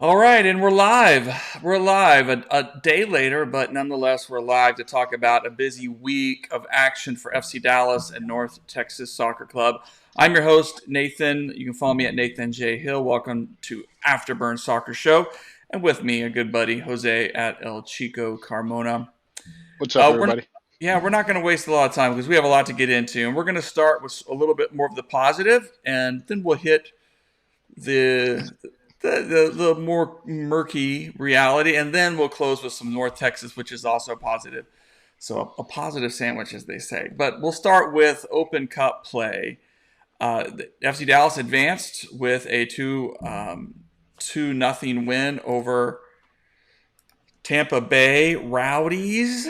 All right, and we're live. We're live a day later, but nonetheless, we're live to talk about a busy week of action for FC Dallas and North Texas Soccer Club. I'm your host, Nathan. You can follow me at Nathan J. Hill. Welcome to Afterburn Soccer Show. And with me, a good buddy, Jose at El Chico Carmona. What's up, We're everybody? we're not going to waste a lot of time because we have a lot to get into, and we're going to start with a little bit more of the positive, and then we'll hit the the more murky reality, and then we'll close with some North Texas, which is also positive. So a positive sandwich, as they say. But we'll start with Open Cup play. The FC Dallas advanced with a 2-0 win over Tampa Bay Rowdies.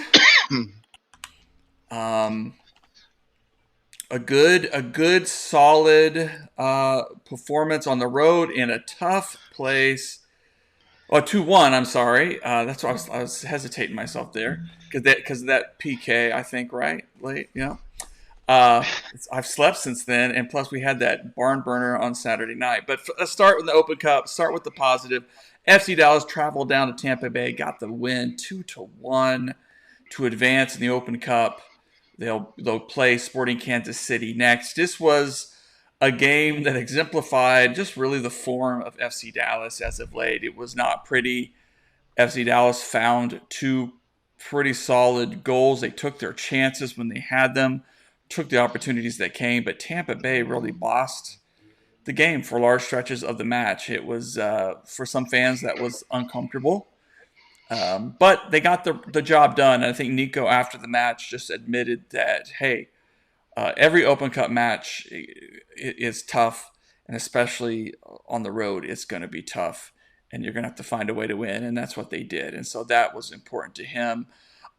Um, a good solid performance on the road in a tough place. Oh, 2-1. I'm sorry. That's why I was hesitating myself there because that PK. I think right late. Yeah. I've slept since then, and plus we had that barn burner on Saturday night. But let's start with the Open Cup. Start with the positive. FC Dallas traveled down to Tampa Bay, got the win 2-1 to advance in the Open Cup. They'll play Sporting Kansas City next. This was a game that exemplified just really the form of FC Dallas as of late. It was not pretty. FC Dallas found two pretty solid goals. They took their chances when they had them, took the opportunities that came, but Tampa Bay really bossed the game for large stretches of the match. It was, for some fans, that was uncomfortable. But they got the job done. And I think Nico, after the match, just admitted that, hey, every Open Cup match is tough, and especially on the road, it's going to be tough, and you're going to have to find a way to win, and that's what they did. And so that was important to him.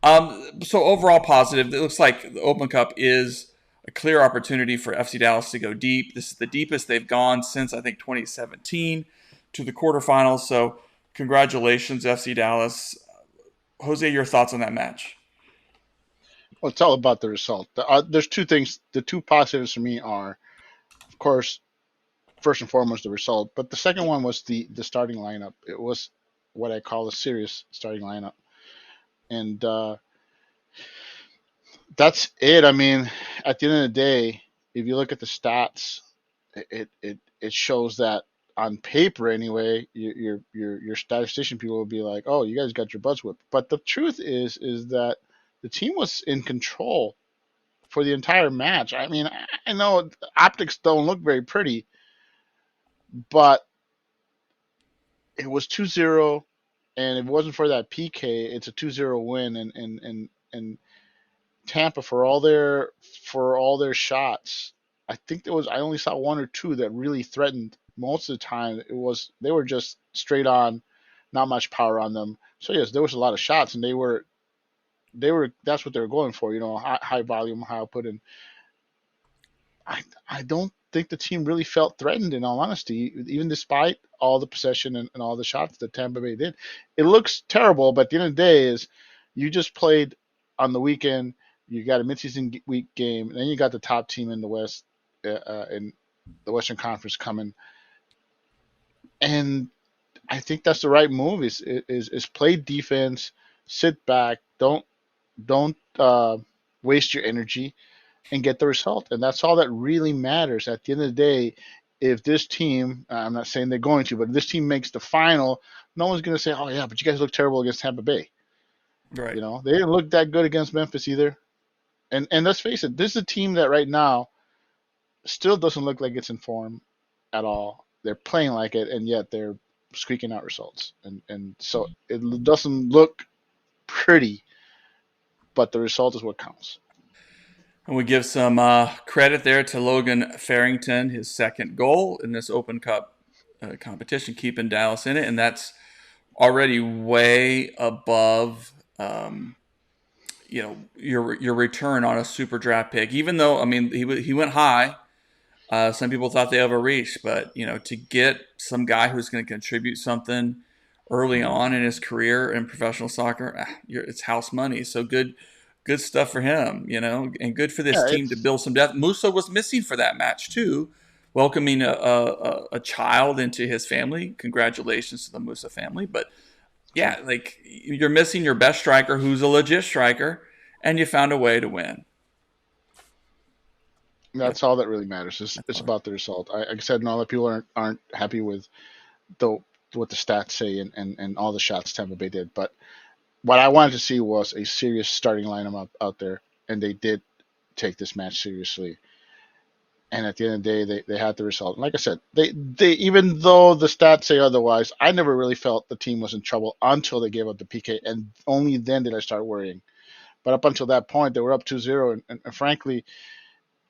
So overall positive. It looks like the Open Cup is a clear opportunity for FC Dallas to go deep. This is the deepest they've gone since, I think, 2017 to the quarterfinals. So congratulations, FC Dallas. Jose, your thoughts on that match? Well, it's all about the result. There's two things. The two positives for me are, of course, first and foremost the result, but the second one was the starting lineup. It was what I call a serious starting lineup, and that's it. I mean, at the end of the day, if you look at the stats, it shows that on paper anyway, your statistician people will be like, oh, you guys got your butts whipped. But the truth is that the team was in control for the entire match. I mean, I know optics don't look very pretty, but it was 2-0, and if it wasn't for that PK, it's a 2-0 win, and Tampa, for all their shots, I think there was I only saw one or two that really threatened. Most of the time it was they were just straight on, not much power on them. So yes, there was a lot of shots, and they were that's what they were going for, high volume, high output. And I don't think the team really felt threatened, in all honesty, even despite all the possession and all the shots that Tampa Bay did. It looks terrible, but at the end of the day, is you just played on the weekend. You got a midseason week game, and then you got the top team in the West, in the Western Conference coming. And I think that's the right move. Is play defense, sit back, don't waste your energy, and get the result. And that's all that really matters. At the end of the day, if this team, I'm not saying they're going to, but if this team makes the final, no one's going to say, oh, yeah, but you guys look terrible against Tampa Bay. Right. They didn't look that good against Memphis either. And let's face it, this is a team that right now still doesn't look like it's in form at all. They're playing like it, and yet they're squeaking out results. And so it doesn't look pretty, but the result is what counts. And we give some credit there to Logan Farrington, his second goal in this Open Cup competition, keeping Dallas in it, and that's already way above, your return on a super draft pick. Even though, I mean, he went high. Some people thought they overreached, but to get some guy who's going to contribute something early on in his career in professional soccer, it's house money. So good stuff for him, and good for this Yeah, team to it's build some depth. Musa was missing for that match too, welcoming a child into his family. Congratulations to the Musa family. But So yeah, like you're missing your best striker, who's a legit striker, and you found a way to win. Yep, that's all that really matters. that's It's all. about the result. Like I said, no other people aren't happy with the what the stats say and all the shots Tampa Bay did. But what I wanted to see was a serious starting lineup out there, and they did take this match seriously. And at the end of the day, they had the result. And like I said, they even though the stats say otherwise, I never really felt the team was in trouble until they gave up the PK, and only then did I start worrying. But up until that point, they were up 2-0, and frankly,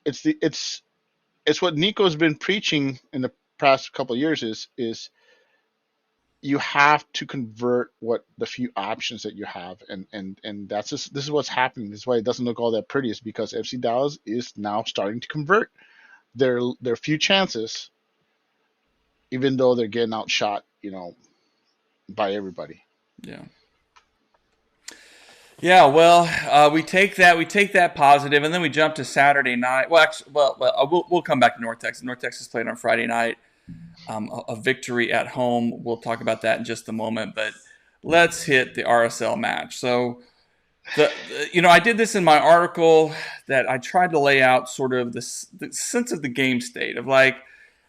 it's the it's what Nico's been preaching in the past couple of years is you have to convert what the few options that you have, and that's just this is what's happening. This is why it doesn't look all that pretty. Is because FC Dallas is now starting to convert their few chances, even though they're getting outshot, by everybody. Yeah. Yeah, well, we take that positive, and then we jump to Saturday night. Well, actually, we'll come back to North Texas. North Texas played on Friday night, a victory at home. We'll talk about that in just a moment, but let's hit the RSL match. So I did this in my article that I tried to lay out sort of the sense of the game state of like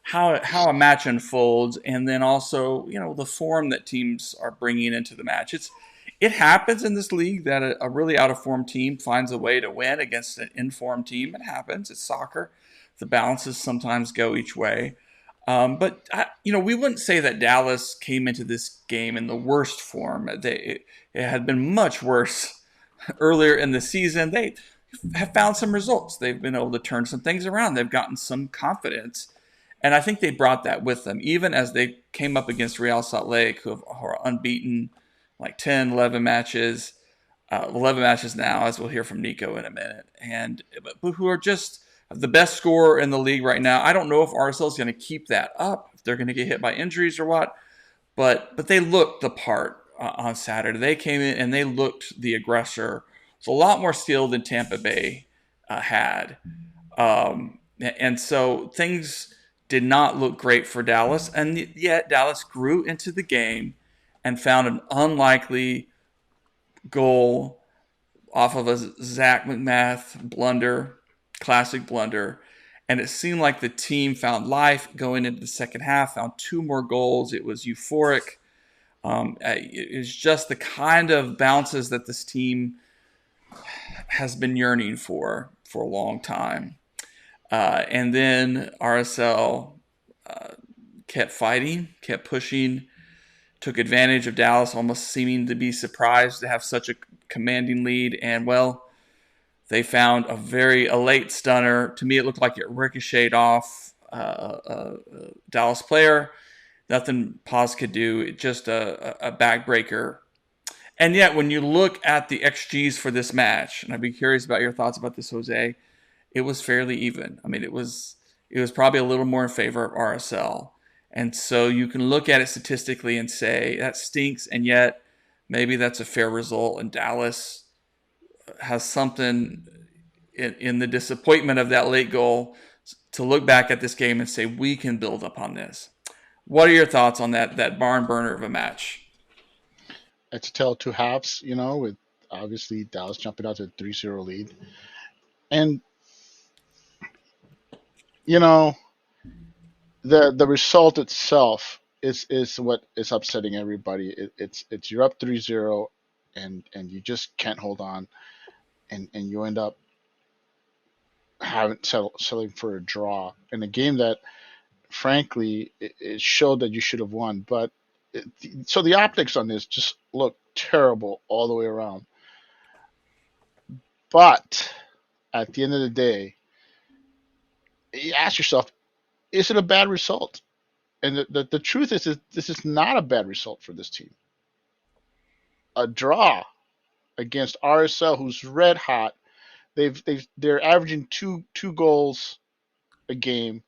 how a match unfolds, and then also the form that teams are bringing into the match. It happens in this league that a really out of form team finds a way to win against an informed team. It happens. It's soccer. The balances sometimes go each way. But we wouldn't say that Dallas came into this game in the worst form. It had been much worse earlier in the season. They have found some results. They've been able to turn some things around. They've gotten some confidence. And I think they brought that with them, even as they came up against Real Salt Lake, who are unbeaten, like 10, 11 matches, 11 matches now, as we'll hear from Nico in a minute, and but who are just the best scorer in the league right now. I don't know if RSL is going to keep that up, if they're going to get hit by injuries or what, but they looked the part on Saturday. They came in and they looked the aggressor. It's a lot more skill than Tampa Bay had. And so things did not look great for Dallas. And yet Dallas grew into the game and found an unlikely goal off of a Zach McMath blunder, classic blunder. And it seemed like the team found life going into the second half, found two more goals. It was euphoric. It's just the kind of bounces that this team has been yearning for a long time. And then RSL kept fighting, kept pushing, took advantage of Dallas almost seeming to be surprised to have such a commanding lead. And, well, they found a late stunner. To me, it looked like it ricocheted off a Dallas player. Nothing Paz could do. Just a backbreaker. And yet, when you look at the XGs for this match, and I'd be curious about your thoughts about this, Jose, it was fairly even. I mean, it was probably a little more in favor of RSL. And so you can look at it statistically and say that stinks, and yet maybe that's a fair result. And Dallas has something in the disappointment of that late goal to look back at this game and say we can build up on this. What are your thoughts on that barn burner of a match? It's a tale of two halves, with obviously Dallas jumping out to a 3-0 lead. And, you know, the result itself is what is upsetting everybody. It's you're up 3-0 and you just can't hold on, and you end up having settling for a draw in a game that frankly it showed that you should have won. But so the optics on this just look terrible all the way around. But at the end of the day, you ask yourself, is it a bad result? And the truth is this is not a bad result for this team. A draw against RSL, who's red hot. They're averaging two goals a game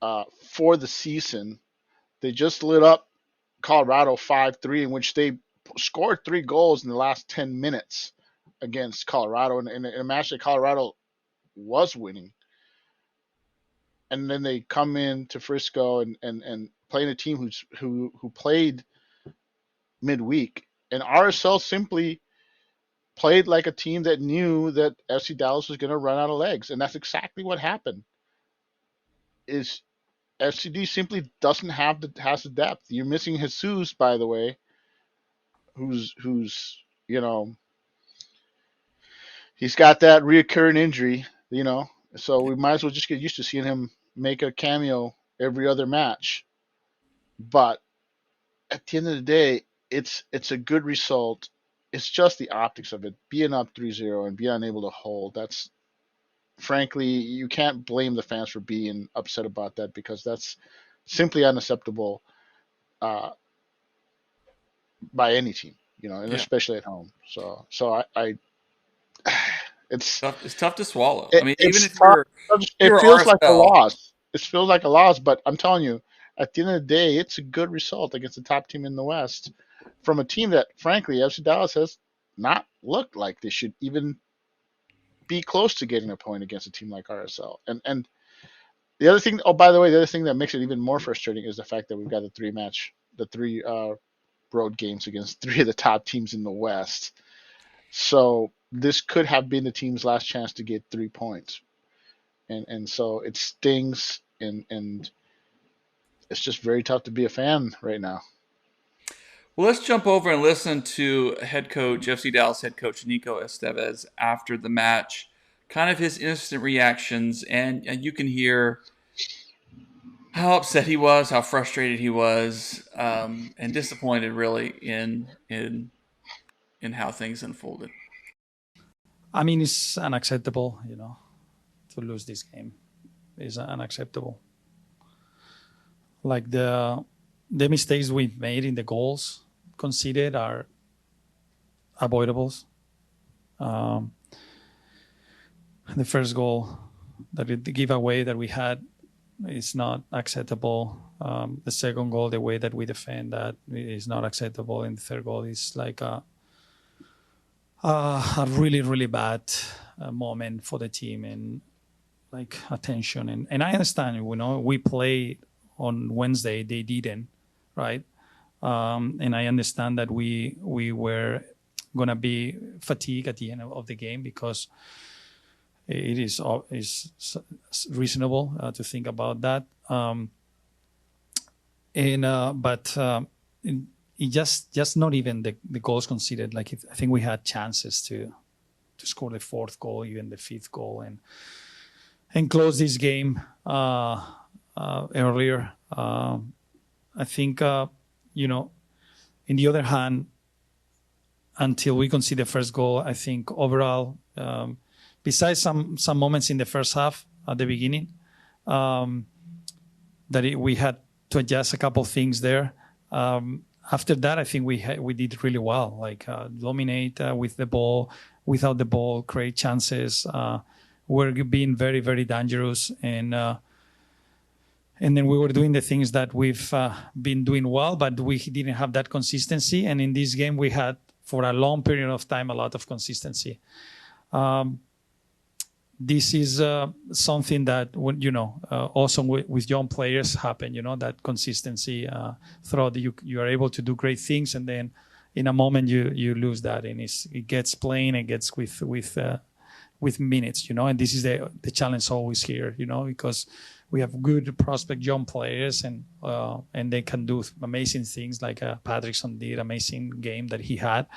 for the season. They just lit up Colorado 5-3, in which they scored 3 goals in the last 10 minutes against Colorado, in a match that Colorado was winning. and then they come in to Frisco and playing a team who played midweek, and RSL simply played like a team that knew that FC Dallas was going to run out of legs, and that's exactly what happened. Is FCD simply doesn't have the has the depth. You're missing Jesus, by the way, who's you know he's got that reoccurring injury, so we might as well just get used to seeing him make a cameo every other match. But at the end of the day, it's a good result. It's just the optics of it, being up 3-0 and being unable to hold. That's frankly, you can't blame the fans for being upset about that because that's simply unacceptable uh, by any team, and Yeah, especially at home. So it's it's tough to swallow. I it, mean, even it's if tough. It you're feels like a RSL, loss. It feels like a loss, but I'm telling you, at the end of the day, it's a good result against the top team in the West from a team that, frankly, FC Dallas has not looked like they should even be close to getting a point against a team like RSL. And the other thing, oh, by the way, the other thing that makes it even more frustrating is the fact that we've got the three road games against three of the top teams in the West. So this could have been the team's last chance to get 3 points, and so it stings, and it's just very tough to be a fan right now. well, let's jump over and listen to head coach FC Dallas head coach Nico Estevez after the match, kind of his instant reactions, and you can hear how upset he was, how frustrated he was, and disappointed really in how things unfolded. I mean, it's unacceptable, to lose this game. It's unacceptable. Like the mistakes we've made in the goals conceded are avoidables. Um, the first goal, the giveaway that we had, is not acceptable. The second goal, the way that we defend that, is not acceptable. And the third goal is like a really, really bad moment for the team, and like attention. And I understand, we played on Wednesday, they didn't, right? And I understand that we were gonna be fatigued at the end of the game, because it is reasonable to think about that. It just not even the goals conceded. Like, I think we had chances to score the fourth goal, even the fifth goal, and close this game earlier. I think, in the other hand, until we concede the first goal, I think overall, besides some moments in the first half at the beginning, we had to adjust a couple of things there. After that, I think we did really well, like dominate with the ball, without the ball, create chances. We're being very, very dangerous, and then we were doing the things that we've been doing well, but we didn't have that consistency. And in this game, we had, for a long period of time, a lot of consistency. This is something that, also with young players happen, that consistency throughout you are able to do great things, and then in a moment you lose that, and it gets playing, it gets with minutes, and this is the challenge always here, because we have good prospect young players, and they can do amazing things, like Patrickson did, amazing game that he had,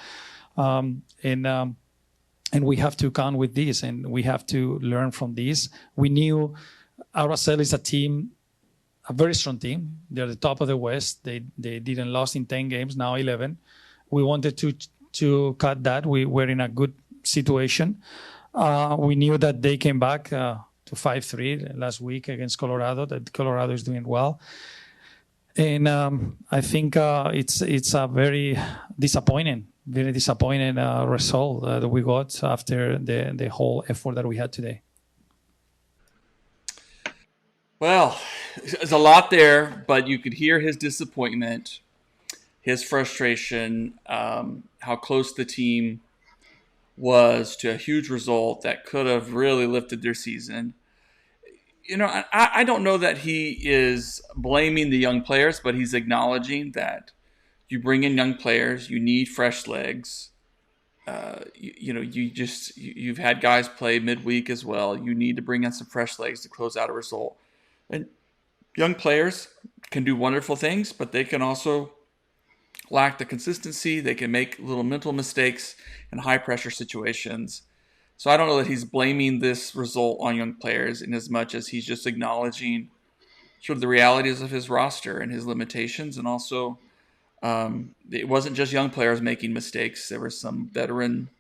and we have to count with this, and we have to learn from this. We knew RSL is a very strong team. They're the top of the West. They didn't lose in 10 games, now 11. We wanted to cut that. We were in a good situation. We knew that they came back to 5-3 last week against Colorado, that Colorado is doing well. And I think it's a very disappointing result that we got after the whole effort that we had today. Well, there's a lot there, but you could hear his disappointment, his frustration, how close the team was to a huge result that could have really lifted their season. I don't know that he is blaming the young players, but he's acknowledging that you bring in young players, you need fresh legs. You've had guys play midweek as well. You need to bring in some fresh legs to close out a result. And young players can do wonderful things, but they can also lack the consistency. They can make little mental mistakes in high pressure situations. So I don't know that he's blaming this result on young players in as much as he's just acknowledging sort of the realities of his roster and his limitations, and also it wasn't just young players making mistakes. There were some veteran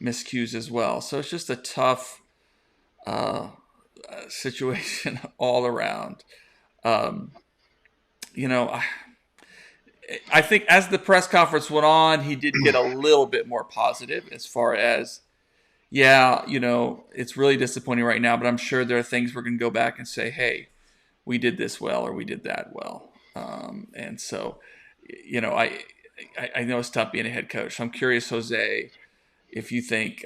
miscues as well. So it's just a tough uh, situation all around. Um, you know, I think as the press conference went on, he did get a little bit more positive as far as, yeah, it's really disappointing right now, but I'm sure there are things we're going to go back and say, hey, we did this well or we did that well. And so, I know it's tough being a head coach. So I'm curious, Jose, if you think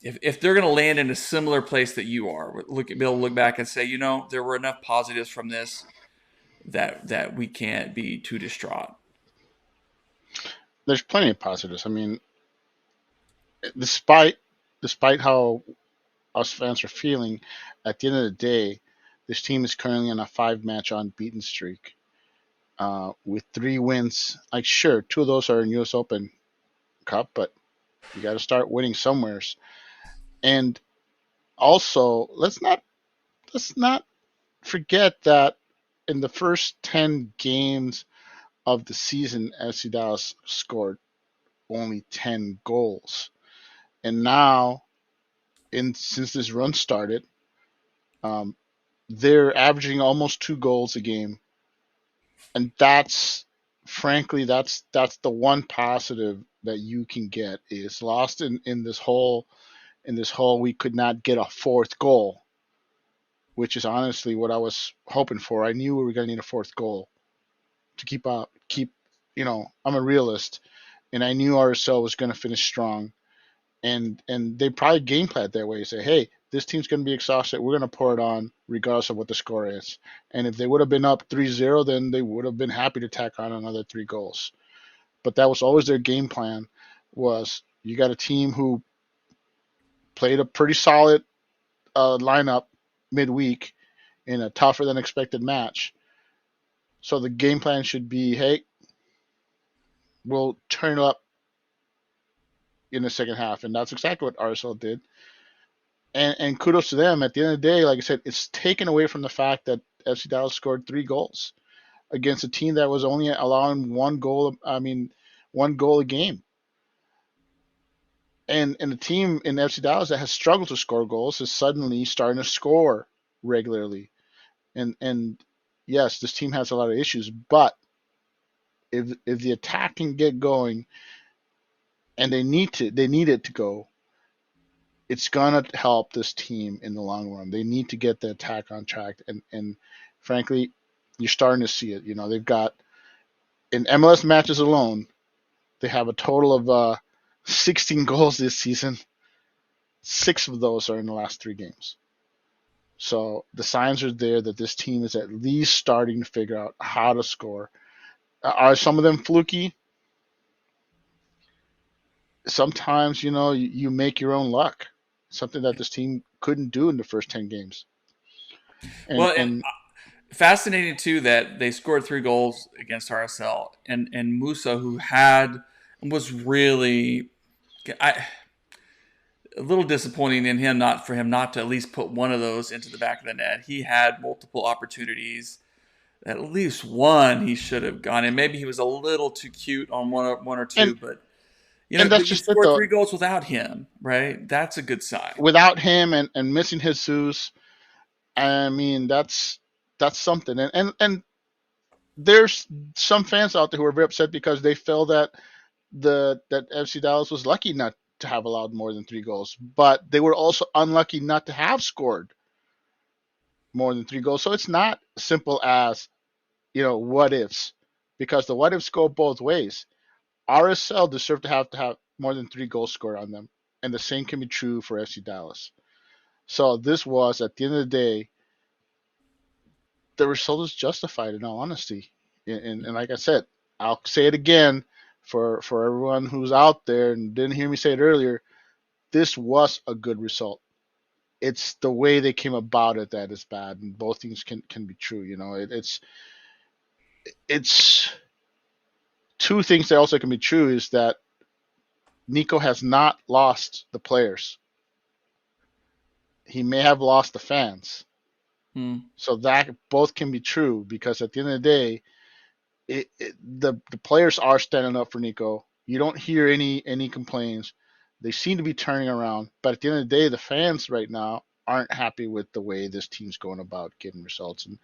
if they're going to land in a similar place that you are, be able to look back and say, there were enough positives from this that we can't be too distraught. There's plenty of positives. I mean, despite despite how us fans are feeling, at the end of the day, this team is currently on a five-match unbeaten streak with three wins. Like, sure, two of those are in U.S. Open Cup, but you got to start winning somewheres. And also, let's not forget that in the first 10 games of the season, FC Dallas scored only 10 goals, and now in since this run started, um, they're averaging almost 2 goals a game, and that's the one positive that you can get is lost in this whole we could not get a fourth goal, which is honestly what I was hoping for. I knew we were going to need a fourth goal to keep. I'm a realist, and I knew RSL was going to finish strong, and they probably game planned that way. Say, hey, this team's going to be exhausted. We're going to pour it on regardless of what the score is. And if they would have been up 3-0, then they would have been happy to tack on another 3 goals. But that was always their game plan. Was you got a team who played a pretty solid lineup midweek in a tougher than expected match. So the game plan should be, hey, we'll turn it up in the second half, and that's exactly what RSL did. And kudos to them. At the end of the day, like I said, it's taken away from the fact that FC Dallas scored 3 goals against a team that was only allowing one goal. I mean, 1 goal a game. And the team in FC Dallas that has struggled to score goals is suddenly starting to score regularly. And yes, this team has a lot of issues, but if the attack can get going, and they need it to go, it's gonna help this team in the long run. They need to get the attack on track, and frankly, you're starting to see it. They've got in MLS matches alone, they have a total of 16 goals this season. 6 of those are in the last 3 games. So the signs are there that this team is at least starting to figure out how to score. Are some of them fluky? Sometimes you make your own luck. Something that this team couldn't do in the first 10 games. And Well, and and fascinating too that they scored 3 goals against RSL, and Musa, who was really a little disappointing in him not for him not to at least put one of those into the back of the net. He had multiple opportunities. At least one he should have gone, and maybe he was a little too cute on one or two. and But and that's but you just it scored though. 3 goals without him, right? That's a good sign. Without him and missing Jesus, I mean that's something. And there's some fans out there who are very upset because they feel that FC Dallas was lucky not to have allowed more than 3 goals, but they were also unlucky not to have scored more than 3 goals. So it's not simple as what ifs, because the what ifs go both ways. RSL deserve to have more than 3 goals scored on them, and the same can be true for FC Dallas. So this was, at the end of the day, the result is justified in all honesty. And like I said, I'll say it again for everyone who's out there and didn't hear me say it earlier. This was a good result. It's the way they came about it that is bad, and both things can be true. It's two things that also can be true is that Nico has not lost the players. He may have lost the fans. Hmm. So that both can be true because at the end of the day, the players are standing up for Nico. You don't hear any complaints. They seem to be turning around, but at the end of the day, the fans right now aren't happy with the way this team's going about getting results. And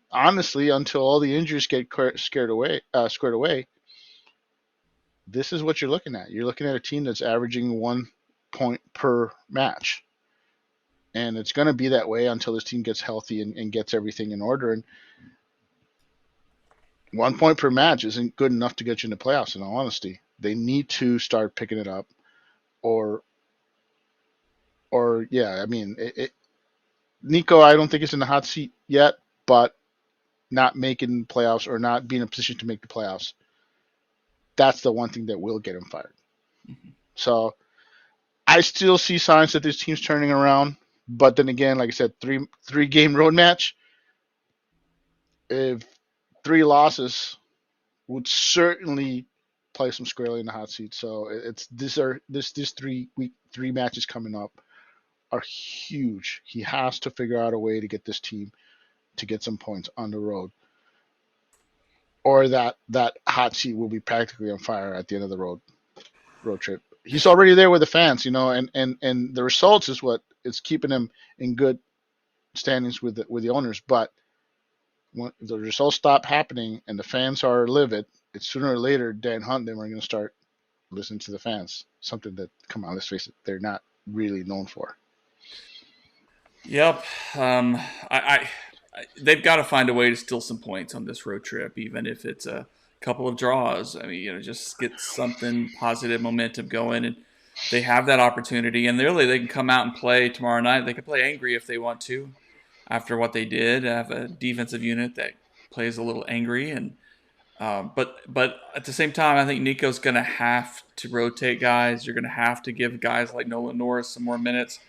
honestly, until all the injuries get squared away, this is what you're looking at. You're looking at a team that's averaging 1 point per match, and it's going to be that way until this team gets healthy and gets everything in order. And 1 point per match isn't good enough to get you in the playoffs. In all honesty, they need to start picking it up, or yeah. I mean, Nico, I don't think is in the hot seat yet, but not making playoffs or not being in a position to make the playoffs, that's the one thing that will get him fired. So I still see signs that this team's turning around, but then again, like I said, three game road match. If 3 losses would certainly place him squarely in the hot seat. So it's these 3 matches coming up are huge. He has to figure out a way to get this team to get some points on the road, or that hot seat will be practically on fire at the end of the road trip. He's already there with the fans, and the results is what is keeping him in good standings with the owners. But when the results stop happening and the fans are livid, it's sooner or later Dan Hunt them are going to start listening to the fans. Something that, come on, let's face it, they're not really known for. Yep. They've got to find a way to steal some points on this road trip, even if it's a couple of draws. I mean, just get something positive momentum going, and they have that opportunity. And really, they can come out and play tomorrow night. They can play angry if they want to, after what they did. Have a defensive unit that plays a little angry, and but at the same time, I think Nico's going to have to rotate guys. You're going to have to give guys like Nolan Norris some more minutes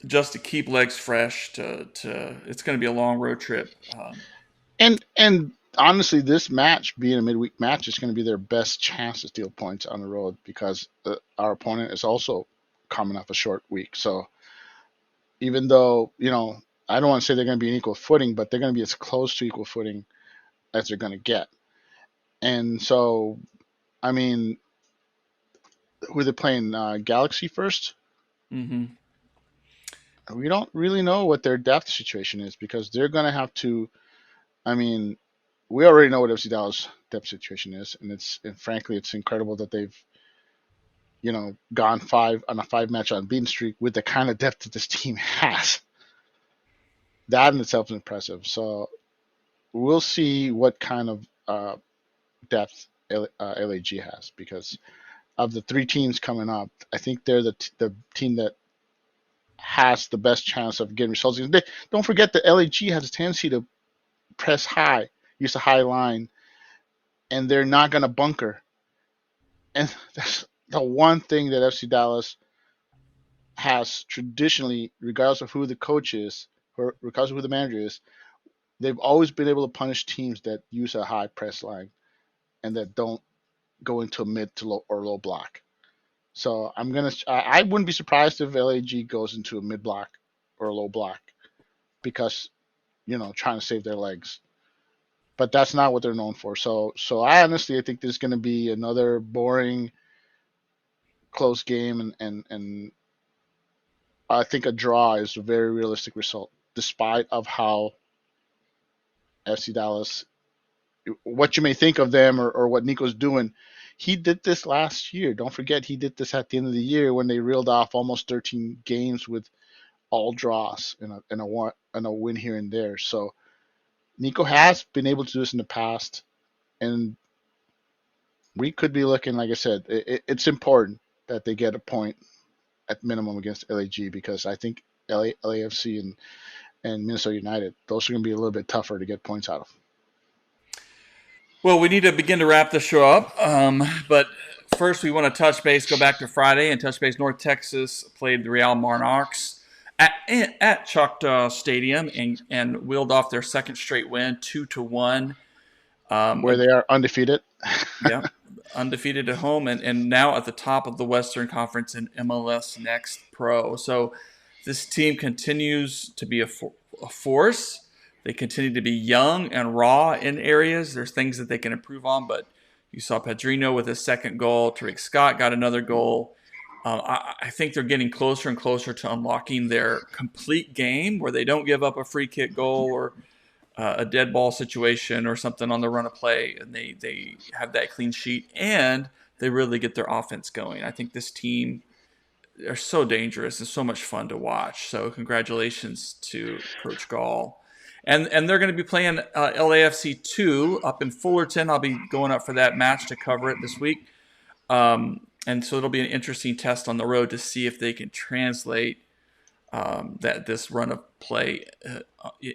just to keep legs fresh. To it's going to be a long road trip. And honestly, this match being a midweek match is going to be their best chance to steal points on the road because our opponent is also coming off a short week. So even though I don't want to say they're going to be an equal footing, but they're going to be as close to equal footing as they're going to get. And so, I mean, who are they playing? Galaxy first? Mm-hmm. We don't really know what their depth situation is because they're going to have to. I mean, we already know what FC Dallas' depth situation is, and frankly, it's incredible that they've gone 5 match unbeaten streak with the kind of depth that this team has. That in itself is impressive. So we'll see what kind of depth LAG has because of the 3 teams coming up, I think they're the team that has the best chance of getting results. Don't forget that LAG has a tendency to press high, use a high line, and they're not going to bunker. And that's the one thing that FC Dallas has traditionally, regardless of who the coach is, or regardless of who the manager is, they've always been able to punish teams that use a high press line and that don't go into a mid to low or low block. So I wouldn't be surprised if LAG goes into a mid block or a low block because trying to save their legs. But that's not what they're known for. So I think there's going to be another boring, close game, and I think a draw is a very realistic result, despite of how FC Dallas, what you may think of them or what Nico's doing. He did this last year. Don't forget, he did this at the end of the year when they reeled off almost 13 games with all draws and a win here and there. So Nico has been able to do this in the past, and we could be looking, like I said, it's important that they get a point at minimum against LAG because I think LAFC and Minnesota United. Those are going to be a little bit tougher to get points out of. Well, we need to begin to wrap the show up. But first, we want to touch base, go back to Friday, and touch base. North Texas played the Real Monarchs at Choctaw Stadium and wheeled off their second straight win, 2-1. Where they are undefeated. Yeah, undefeated at home and now at the top of the Western Conference in MLS Next Pro. So this team continues to be a force. They continue to be young and raw in areas. There's things that they can improve on, but you saw Pedrino with his second goal. Tariq Scott got another goal. I think they're getting closer and closer to unlocking their complete game where they don't give up a free kick goal or a dead ball situation or something on the run of play, and they have that clean sheet, and they really get their offense going. I think this team, they're so dangerous. It's so much fun to watch. So congratulations to Coach Gall. And they're going to be playing LAFC 2 up in Fullerton. I'll be going up for that match to cover it this week. And so it'll be an interesting test on the road to see if they can translate this run of play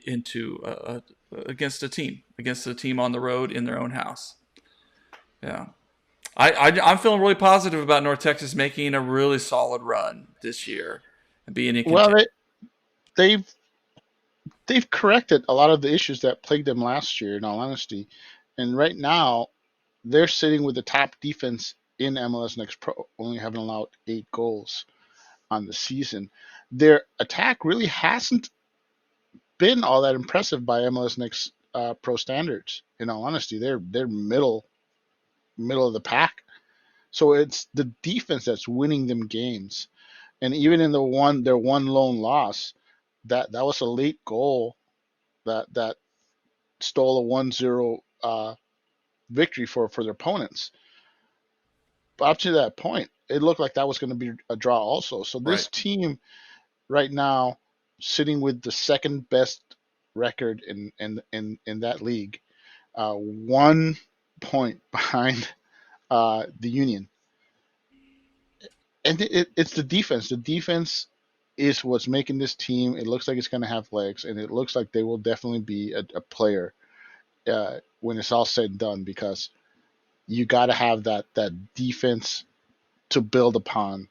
into against a team on the road in their own house. Yeah, I'm feeling really positive about North Texas making a really solid run this year and being in contention. Well, they've corrected a lot of the issues that plagued them last year, in all honesty, and right now they're sitting with the top defense in MLS Next Pro, only having allowed 8 goals on the season. Their attack really hasn't been all that impressive by MLS Next Pro standards. In all honesty, they're middle of the pack. So it's the defense that's winning them games. And even in their one lone loss, that was a late goal that stole a 1-0 victory for their opponents. But up to that point, it looked like that was going to be a draw also. So this team right now sitting with the second best record in that league, 1 point behind the Union. And it's the defense. The defense is what's making this team. It looks like it's going to have legs, and it looks like they will definitely be a player when it's all said and done, because you got to have that defense to build upon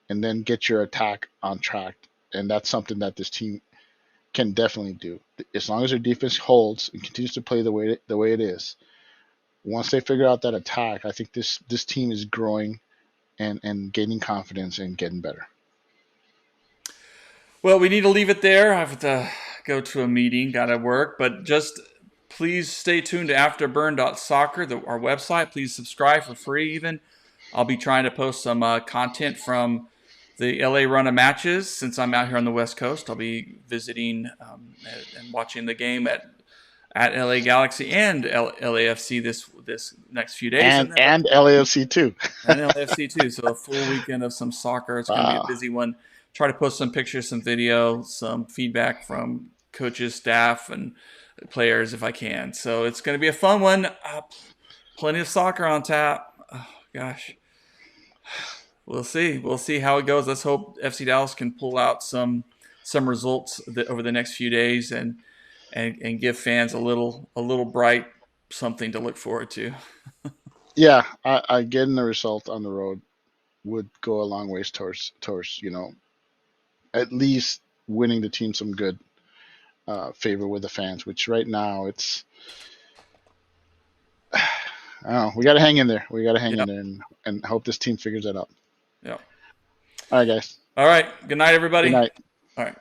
and then get your attack on track. And that's something that this team can definitely do. As long as their defense holds and continues to play the way it is, once they figure out that attack, I think this team is growing and gaining confidence and getting better. Well, we need to leave it there. I have to go to a meeting, got to work, but just please stay tuned to afterburn.soccer, our website. Please subscribe for free even. I'll be trying to post some content from the LA run of matches since I'm out here on the West Coast. I'll be visiting and watching the game at LA Galaxy and LAFC this next few days. And LAFC too. And LAFC too. So a full weekend of some soccer. It's going to be a busy one. Try to post some pictures, some video, some feedback from coaches, staff, and players if I can. So it's going to be a fun one. Plenty of soccer on tap. Oh, gosh. We'll see. We'll see how it goes. Let's hope FC Dallas can pull out some results over the next few days and give fans a little bright something to look forward to. Yeah, I getting the result on the road would go a long ways towards at least winning the team some good favor with the fans. Which right now it's, I don't know. We got to hang in there. We got to hang in there and hope this team figures that out. Yeah. All right, guys. All right. Good night, everybody. Good night. All right.